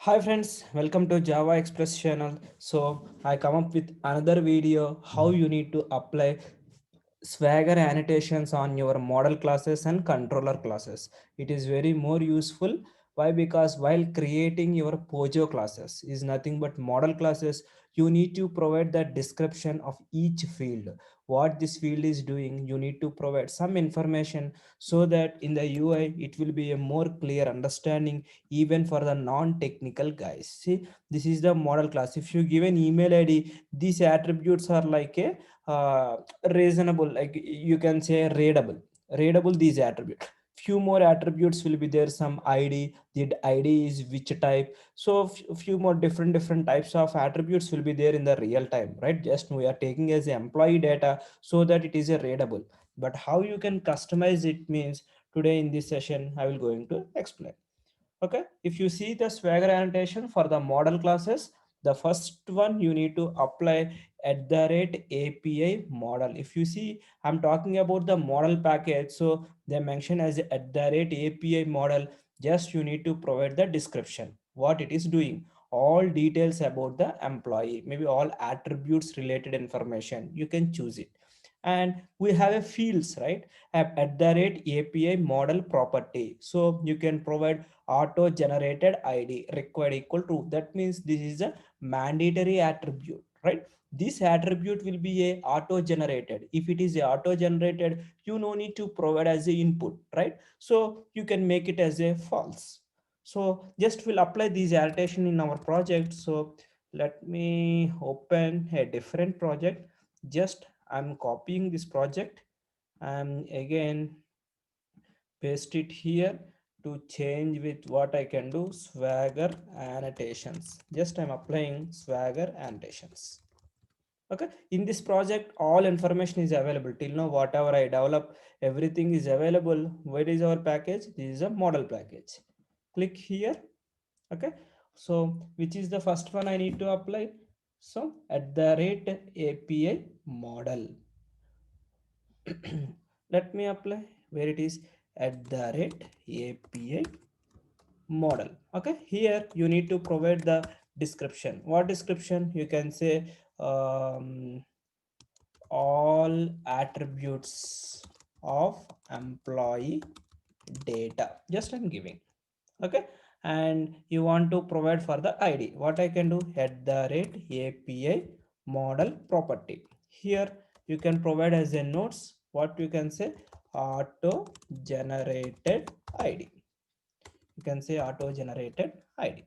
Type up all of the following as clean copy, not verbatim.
Hi friends, welcome to Java Express channel. So I come up with another video how you need to apply Swagger annotations on your model classes and controller classes. It is very more useful. Why? Because while creating your Pojo classes is nothing but model classes, you need to provide the description of each field. What this field is doing, you need to provide some information so that in the UI it will be a more clear understanding even for the non-technical guys. See, this is the model class. If you give an email ID, these attributes are like a reasonable, like you can say readable these attributes. Few more attributes will be there, some id, the id is which type. So few more different types of attributes will be there in the real time, right? Just we are taking as employee data so that it is a readable. But how you can customize it means today in this session I will going to explain. Okay, if you see the Swagger annotation for the model classes, the first one you need to apply at the rate API model. If you see, I'm talking about the model package, so they mention as at the rate API model. Just you need to provide the description what it is doing, all details about the employee, maybe all attributes related information you can choose it. And we have a fields, right? At the rate API model property, so you can provide auto generated id required equal to. That means this is a mandatory attribute, right? This attribute will be a auto generated. If it is a auto generated, you no need to provide as a input, right? So you can make it as a false. So just will apply these annotation in our project. So let me open a different project. Just I'm copying this project and again paste it here to change with what I can do, Swagger annotations. Just I'm applying Swagger annotations. Okay, in this project all information is available till now. Whatever I develop, everything is available. Where is our package? This is a model package. Click here. Okay, so which is the first one I need to apply? So at the rate API model. Let me apply where it is at the rate API model. Okay, here you need to provide the description. What description? You can say all attributes of employee data. Just I'm giving. Okay, and you want to provide for the id. What I can do? At the rate API model property. Here you can provide as a notes. What you can say? Auto generated id. You can say auto generated id.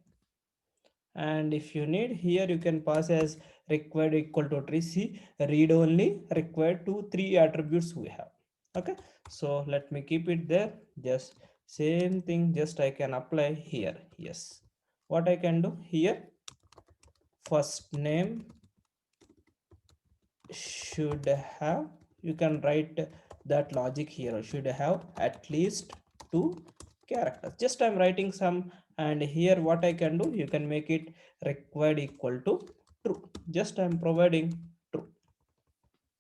And if you need, here you can pass as required equal to tree. See, read only required to three attributes we have. Okay, so let me keep it there. Just same thing, just I can apply here. Yes, what I can do here, first name should have, you can write that logic here, should have at least two characters. Just I'm writing some. And here what I can do, you can make it required equal to true. Just I'm providing true.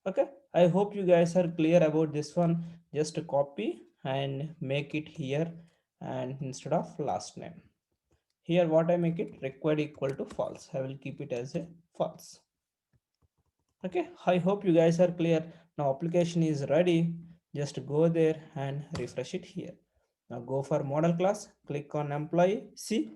Okay, I hope you guys are clear about this one. Just copy and make it here, and instead of last name, here what I make it required equal to false, I will keep it as a false. Okay, I hope you guys are clear. Now application is ready. Just go there and refresh it here. Now go for model class, click on employee. See,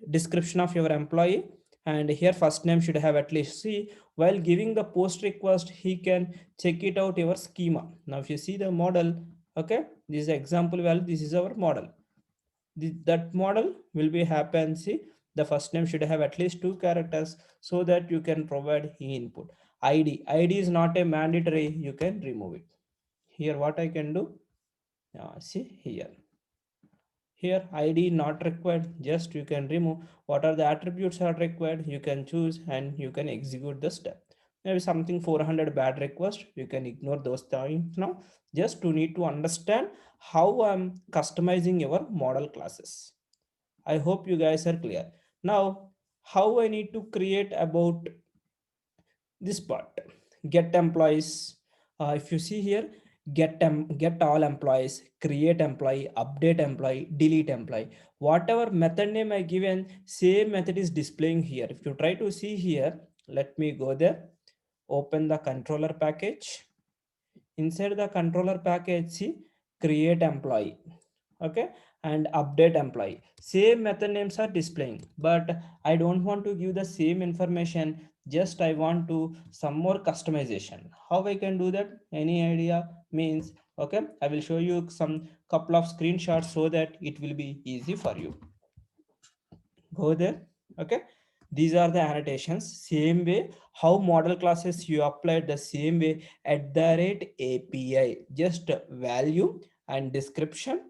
description of your employee, and here first name should have at least. See, while giving the post request, he can check it out your schema. Now if you see the model, okay, this is example value, this is our model. That model will be happen. See, the first name should have at least two characters so that you can provide input. Id is not a mandatory, you can remove it. Here what I can do, see here id not required, just you can remove. What are the attributes are required, you can choose and you can execute the step. Maybe something 400 bad request, you can ignore those things now. Just to need to understand how I'm customizing your model classes. I hope you guys are clear. Now how I need to create about this part, get employees. If you see here, get all employees, create employee, update employee, delete employee. Whatever method name I given, same method is displaying here. If you try to see here, let me go there, open the controller package. Inside the controller package, see, create employee, okay, and update employee. Same method names are displaying, but I don't want to give the same information. Just I want to some more customization. How I can do that? Any idea? Means, okay, I will show you some couple of screenshots so that it will be easy for you. Go there, okay. These are the annotations. Same way how model classes you applied, the same way at the rate API, just value and description,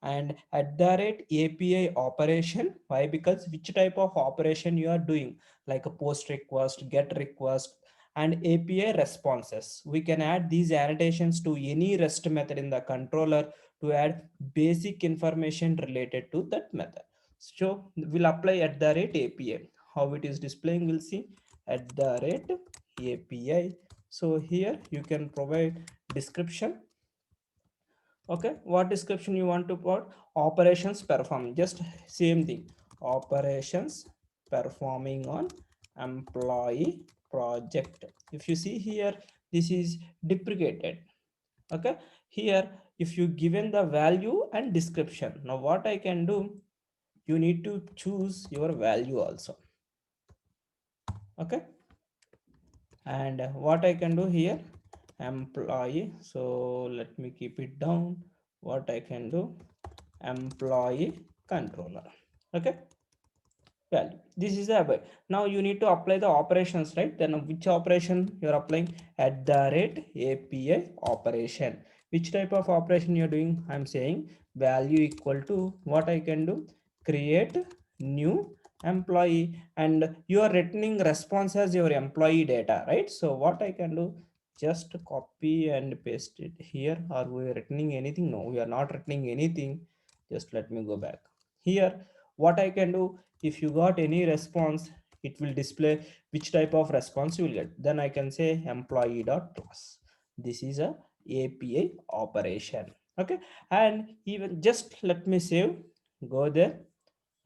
and at the rate API operation. Why? Because which type of operation you are doing, like a post request, get request, and API responses. We can add these annotations to any REST method in the controller to add basic information related to that method. So we'll apply at the rate API. How it is displaying, we'll see at the rate API. So here you can provide description. Okay, what description you want to put? Operations perform, just same thing. Operations performing on employee project. If you see here, this is deprecated. Okay, here if you given the value and description, now what I can do, you need to choose your value also. Okay, and what I can do here, employee, so let me keep it down. What I can do, employee controller. Okay, value, this is the above. Now you need to apply the operations, right? Then which operation you are applying? At the rate API operation. Which type of operation you are doing? I'm saying value equal to, what I can do, create new employee, and you are returning response as your employee data, right? So what I can do, just copy and paste it here. Are we returning anything? No, we are not returning anything. Just let me go back here. What I can do, if you got any response, it will display which type of response you will get. Then I can say employee dot class. This is a API operation. Okay, and even just let me save, go there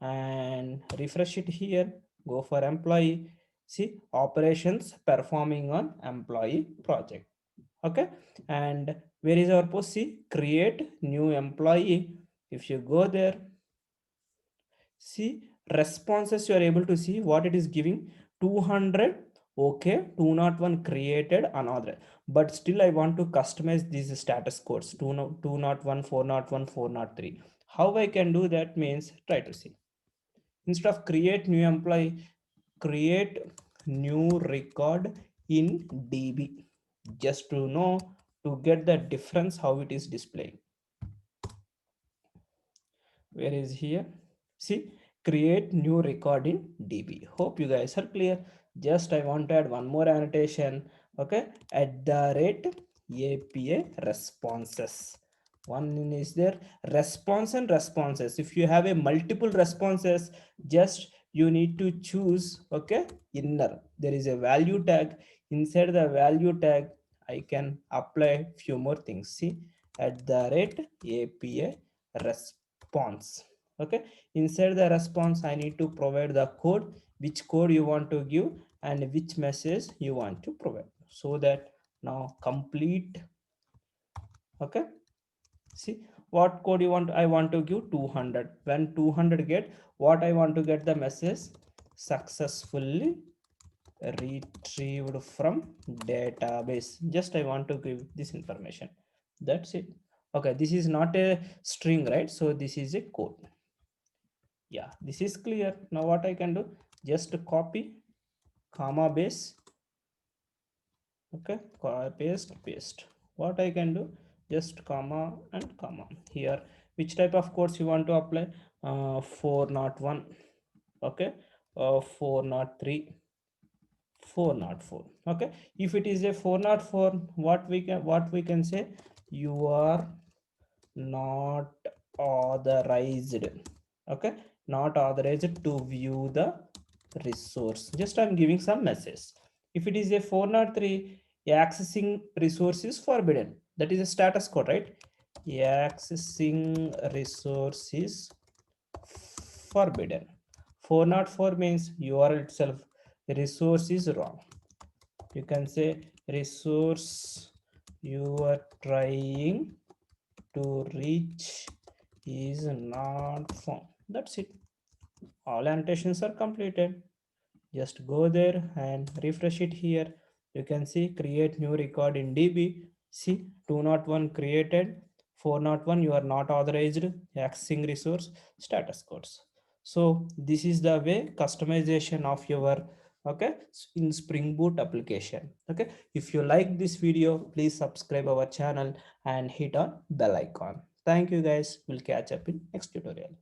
and refresh it here, go for employee. See, operations performing on employee project. Okay, and where is our post? See, create new employee. If you go there, see, responses, you are able to see what it is giving. 200, okay, 201 created another, but still I want to customize these status codes, 201, 401, 403. How I can do that? Means, try to see, instead of create new employee, create new record in DB, just to know, to get the difference how it is displaying. Where is here? See, create new record in DB. Hope you guys are clear. Just I want to add one more annotation. Okay, at the rate API responses. One is there, response and responses. If you have a multiple responses, just you need to choose, okay, inner. There is a value tag. Inside the value tag, I can apply few more things. See, at the rate API response. Okay, inside the response I need to provide the code, which code you want to give and which message you want to provide, so that now complete. Okay, see, what code you want? I want to give 200. When 200 get, what I want to get the message, successfully retrieved from database. Just I want to give this information, that's it. Okay, this is not a string, right? So this is a code. Yeah, this is clear. Now what I can do, just copy, comma base. Okay, paste. What I can do, just comma and comma here. Which type of codes you want to apply? 401. Okay, 403, 404. Okay, if it is a 404, what we can say, you are not authorized. Okay, not authorized to view the resource. Just I'm giving some message. If it is a 403, accessing resource is forbidden. That is a status code, right? Accessing resources forbidden. 404 means URL itself resource is wrong. You can say resource you are trying to reach is not found. That's it. All annotations are completed. Just go there and refresh it here. You can see create new record in DB. See 201 created, 401 you are not authorized, accessing resource, status codes. So this is the way customization of your okay in Spring Boot application. Okay, if you like this video, please subscribe our channel and hit on bell icon. Thank you guys. We'll catch up in next tutorial.